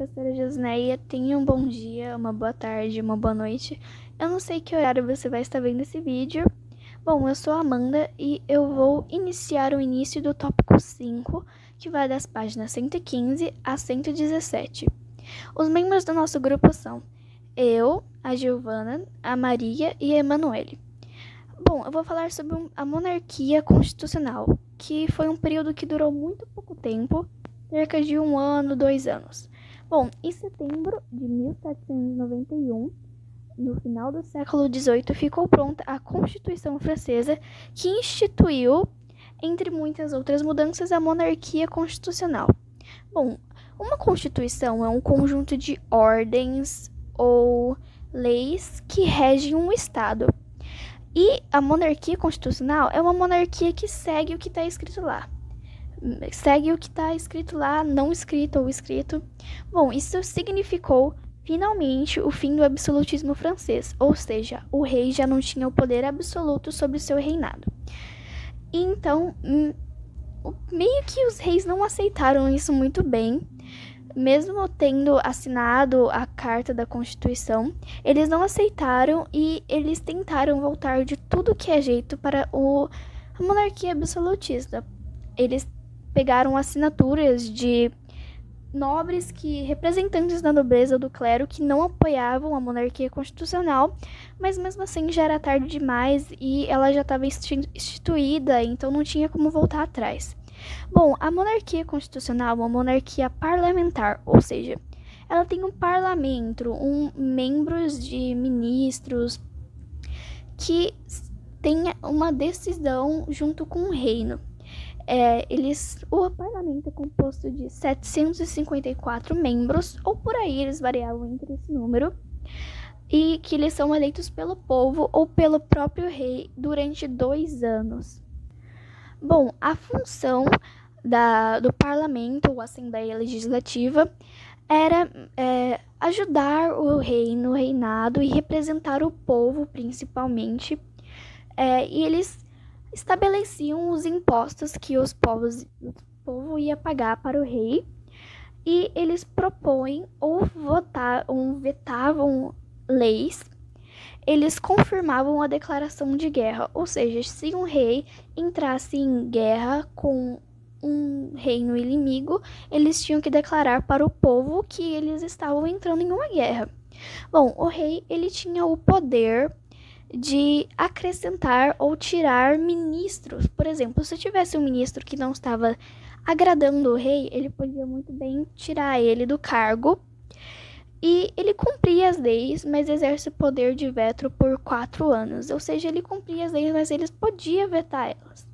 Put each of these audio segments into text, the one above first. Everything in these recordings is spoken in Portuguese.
professora Josneia. Tenha um bom dia, uma boa tarde, uma boa noite. Eu não sei que horário você vai estar vendo esse vídeo. Bom, eu sou a Amanda e eu vou iniciar o início do tópico 5, que vai das páginas 115 a 117. Os membros do nosso grupo são eu, a Giovana, a Maria e a Emanuele. Bom, eu vou falar sobre a monarquia constitucional, que foi um período que durou muito pouco tempo, cerca de 1 ano, 2 anos. Bom, em setembro de 1791, no final do século XVIII, ficou pronta a Constituição Francesa, que instituiu, entre muitas outras mudanças, a monarquia constitucional. Bom, uma Constituição é um conjunto de ordens ou leis que regem um Estado. E a monarquia constitucional é uma monarquia que segue o que está escrito lá. Segue o que está escrito lá, não escrito ou escrito. Bom, isso significou finalmente o fim do absolutismo francês, ou seja, o rei já não tinha o poder absoluto sobre o seu reinado. Então, meio que os reis não aceitaram isso muito bem. Mesmo tendo assinado a Carta da Constituição, eles não aceitaram e eles tentaram voltar de tudo que é jeito para a monarquia absolutista. Eles pegaram assinaturas de nobres representantes da nobreza ou do clero que não apoiavam a monarquia constitucional, mas mesmo assim já era tarde demais e ela já estava instituída, então não tinha como voltar atrás. Bom, a monarquia constitucional é uma monarquia parlamentar, ou seja, ela tem um parlamento, membros de ministros que têm uma decisão junto com o reino. O parlamento é composto de 754 membros, ou por aí eles variavam entre esse número, e que eles são eleitos pelo povo ou pelo próprio rei durante 2 anos. Bom, a função do parlamento ou Assembleia Legislativa era ajudar o rei no reinado e representar o povo, principalmente. E eles estabeleciam os impostos que o povo ia pagar para o rei. E eles propõem ou vetavam leis. Eles confirmavam a declaração de guerra, ou seja, se um rei entrasse em guerra com um reino inimigo, eles tinham que declarar para o povo que eles estavam entrando em uma guerra. Bom, o rei ele tinha o poder de acrescentar ou tirar ministros. Por exemplo, se tivesse um ministro que não estava agradando o rei, ele podia muito bem tirar ele do cargo. E ele cumpria as leis, mas exerce o poder de veto por 4 anos. Ou seja, ele cumpria as leis, mas ele podia vetar elas.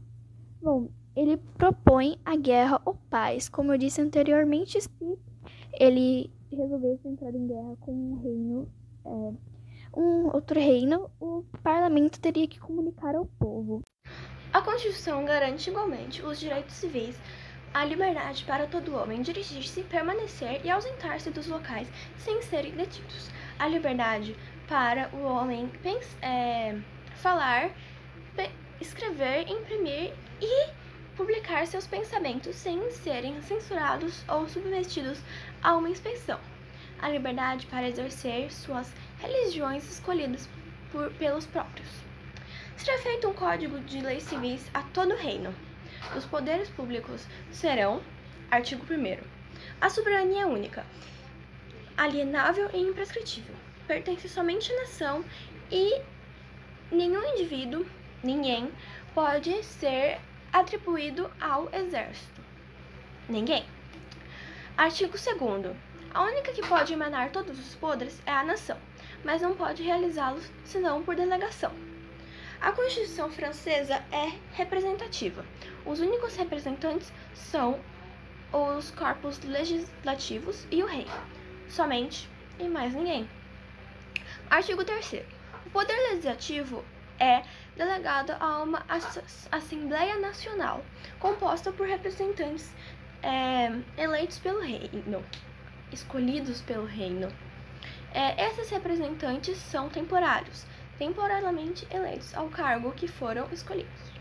Bom, ele propõe a guerra ou paz. Como eu disse anteriormente, se ele resolvesse entrar em guerra com um outro reino, o parlamento teria que comunicar ao povo. A Constituição garante igualmente os direitos civis, a liberdade para todo homem dirigir-se, permanecer e ausentar-se dos locais sem serem detidos. A liberdade para o homem falar, escrever, imprimir e publicar seus pensamentos sem serem censurados ou submetidos a uma inspeção. A liberdade para exercer suas religiões escolhidas pelos próprios. Será feito um código de leis civis a todo o reino. Os poderes públicos serão, artigo 1º, a soberania única, alienável e imprescritível, pertence somente à nação e nenhum indivíduo, ninguém, pode ser atribuído ao exército. Ninguém. Artigo 2º, a única que pode emanar todos os poderes é a nação, mas não pode realizá-los senão por delegação. A Constituição francesa é representativa. Os únicos representantes são os corpos legislativos e o rei. Somente e mais ninguém. Artigo 3º. O poder legislativo é delegado a uma Assembleia Nacional, composta por representantes eleitos pelo reino, escolhidos pelo reino. Esses representantes são temporariamente eleitos ao cargo que foram escolhidos.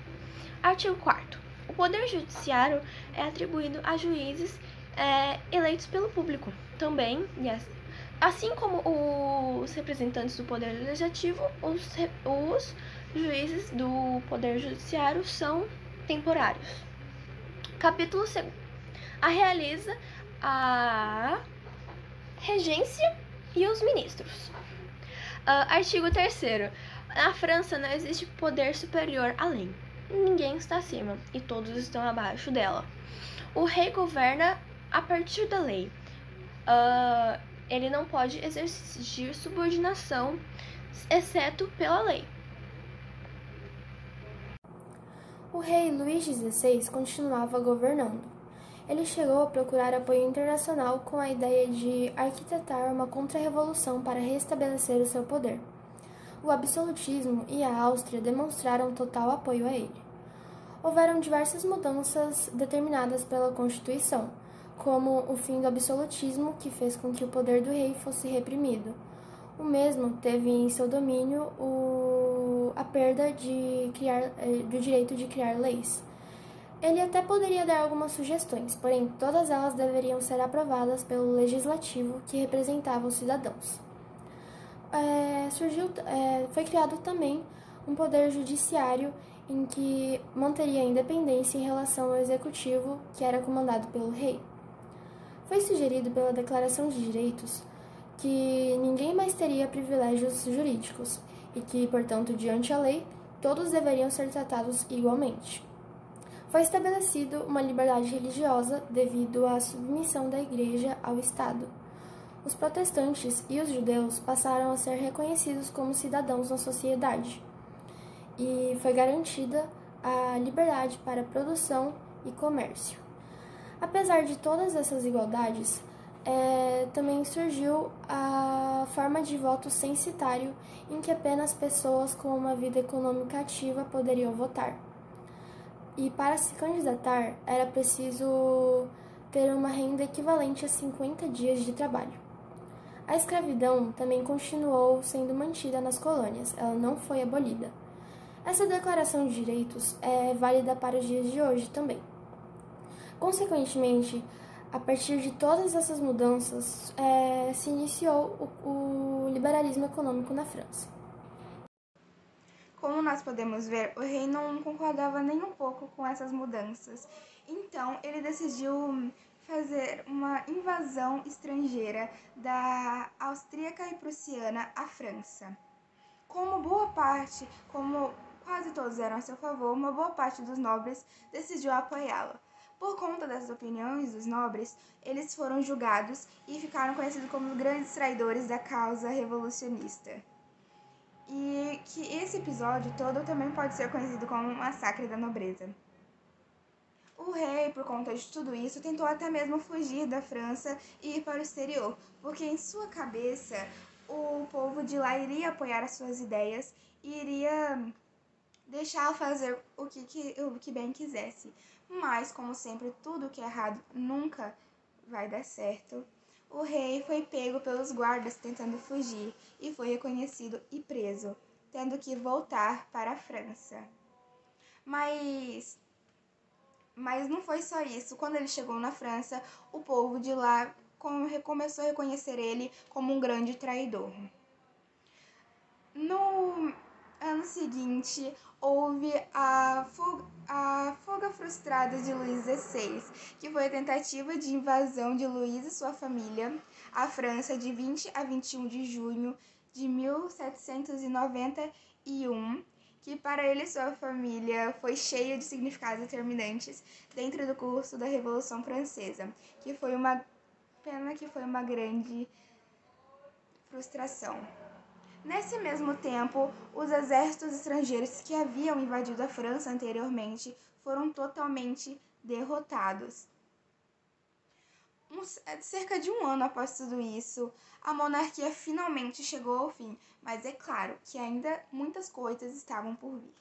Artigo 4º. O poder judiciário é atribuído a juízes eleitos pelo público também, assim como os representantes do Poder Legislativo, os juízes do Poder Judiciário são temporários. Capítulo 2. Realiza a regência e os ministros. Artigo 3º. Na França não existe poder superior à lei. Ninguém está acima e todos estão abaixo dela. O rei governa a partir da lei. Ele não pode exigir subordinação, exceto pela lei. O rei Luís XVI continuava governando. Ele chegou a procurar apoio internacional com a ideia de arquitetar uma contra-revolução para restabelecer o seu poder. O absolutismo e a Áustria demonstraram total apoio a ele. Houveram diversas mudanças determinadas pela Constituição, como o fim do absolutismo, que fez com que o poder do rei fosse reprimido. O mesmo teve em seu domínio a perda do direito de criar leis. Ele até poderia dar algumas sugestões, porém todas elas deveriam ser aprovadas pelo legislativo, que representava os cidadãos. Foi criado também um poder judiciário em que manteria a independência em relação ao executivo, que era comandado pelo rei. Foi sugerido pela Declaração de Direitos que ninguém mais teria privilégios jurídicos e que, portanto, diante da lei, todos deveriam ser tratados igualmente. Foi estabelecida uma liberdade religiosa devido à submissão da Igreja ao Estado. Os protestantes e os judeus passaram a ser reconhecidos como cidadãos na sociedade, e foi garantida a liberdade para produção e comércio. Apesar de todas essas igualdades, também surgiu a forma de voto censitário, em que apenas pessoas com uma vida econômica ativa poderiam votar. E para se candidatar, era preciso ter uma renda equivalente a 50 dias de trabalho. A escravidão também continuou sendo mantida nas colônias, ela não foi abolida. Essa declaração de direitos é válida para os dias de hoje também. Consequentemente, a partir de todas essas mudanças, se iniciou o liberalismo econômico na França. Como nós podemos ver, o rei não concordava nem um pouco com essas mudanças. Então, ele decidiu fazer uma invasão estrangeira da austríaca e prussiana à França. Como quase todos eram a seu favor, uma boa parte dos nobres decidiu apoiá-la. Por conta das opiniões dos nobres, eles foram julgados e ficaram conhecidos como grandes traidores da causa revolucionista. E que esse episódio todo também pode ser conhecido como o massacre da nobreza. O rei, por conta de tudo isso, tentou até mesmo fugir da França e ir para o exterior, porque em sua cabeça o povo de lá iria apoiar as suas ideias e iria deixá-lo fazer o que bem quisesse. Mas, como sempre, tudo que é errado nunca vai dar certo. O rei foi pego pelos guardas tentando fugir e foi reconhecido e preso, tendo que voltar para a França. Mas não foi só isso. Quando ele chegou na França, o povo de lá começou a reconhecer ele como um grande traidor. No ano seguinte, houve a fuga frustrada de Luís XVI, que foi a tentativa de invasão de Luís e sua família à França de 20 a 21 de junho de 1791, que para ele e sua família foi cheio de significados determinantes dentro do curso da Revolução Francesa, que foi uma grande frustração. Nesse mesmo tempo, os exércitos estrangeiros que haviam invadido a França anteriormente foram totalmente derrotados. Cerca de um ano após tudo isso, a monarquia finalmente chegou ao fim, mas é claro que ainda muitas coisas estavam por vir.